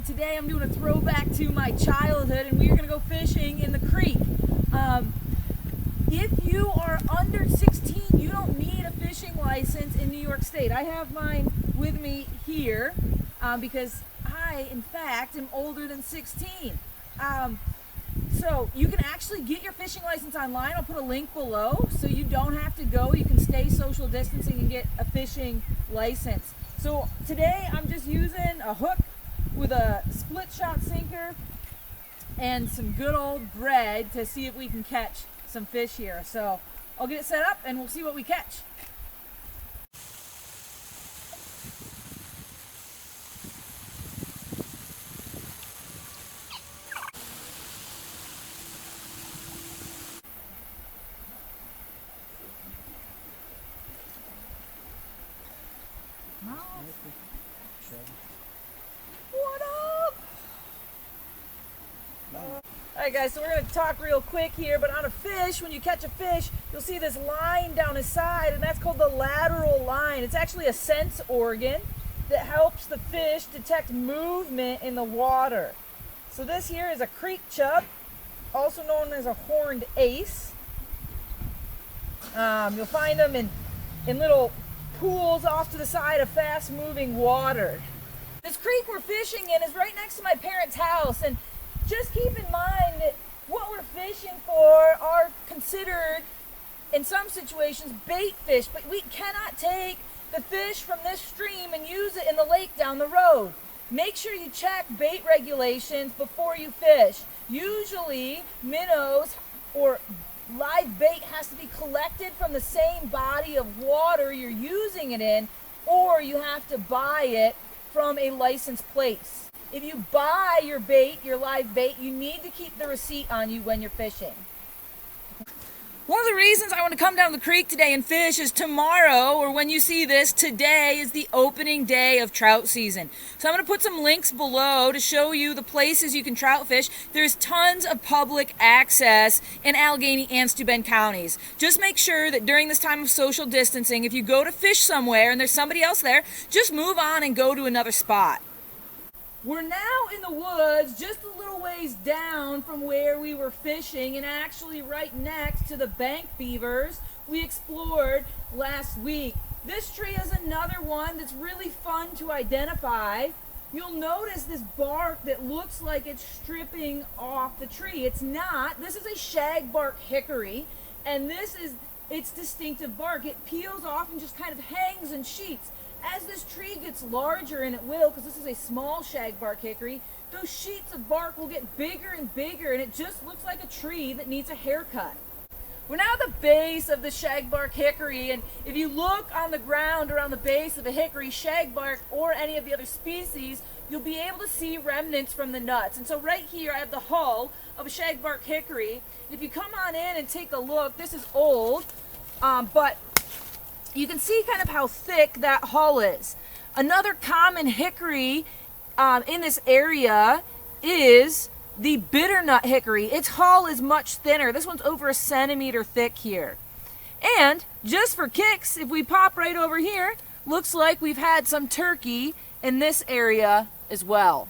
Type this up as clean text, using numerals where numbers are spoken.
today I'm doing a throwback to my childhood, and we are going to go fishing in the creek. If you are under 16, you don't need a fishing license in New York State. I have mine with me here because I, in fact, am older than 16. So you can actually get your fishing license online. I'll put a link below so you don't have to go. You can stay social distancing and get a fishing license. So today I'm just using a hook with a split shot sinker and some good old bread to see if we can catch some fish here. So I'll get it set up and we'll see what we catch. What up? Alright guys, so we're going to talk real quick here, but on a fish, when you catch a fish, you'll see this line down his side, and that's called the lateral line. It's actually a sense organ that helps the fish detect movement in the water. So this here is a creek chub, also known as a horned ace. You'll find them in little pools off to the side of fast-moving water. This creek we're fishing in is right next to my parents' house, and just keep in mind that what we're fishing for are considered, in some situations, bait fish, but we cannot take the fish from this stream and use it in the lake down the road. Make sure you check bait regulations before you fish. Usually, minnows or live bait has to be collected from the same body of water you're using it in, or you have to buy it from a licensed place. If you buy your bait, your live bait, you need to keep the receipt on you when you're fishing. One of the reasons I want to come down the creek today and fish is tomorrow, or when you see this, today is the opening day of trout season. So I'm going to put some links below to show you the places you can trout fish. There's tons of public access in Allegheny and Steuben counties. Just make sure that during this time of social distancing, if you go to fish somewhere and there's somebody else there, just move on and go to another spot. We're now in the woods just a little ways down from where we were fishing, and actually right next to the bank beavers we explored last week. This tree is another one that's really fun to identify. You'll notice this bark that looks like it's stripping off the tree. It's not. This is a shagbark hickory, and this is its distinctive bark. It peels off and just kind of hangs in sheets. As this tree gets larger, and it will, because this is a small shagbark hickory, those sheets of bark will get bigger and bigger, and it just looks like a tree that needs a haircut. We're now at the base of the shagbark hickory, and if you look on the ground around the base of a hickory, shagbark, or any of the other species, you'll be able to see remnants from the nuts. And so right here I have the hull of a shagbark hickory. If you come on in and take a look, this is old, but you can see kind of how thick that hull is. Another common hickory in this area is the bitternut hickory. Its hull is much thinner. This one's over 1 centimeter thick here. And just for kicks, if we pop right over here, looks like we've had some turkey in this area as well.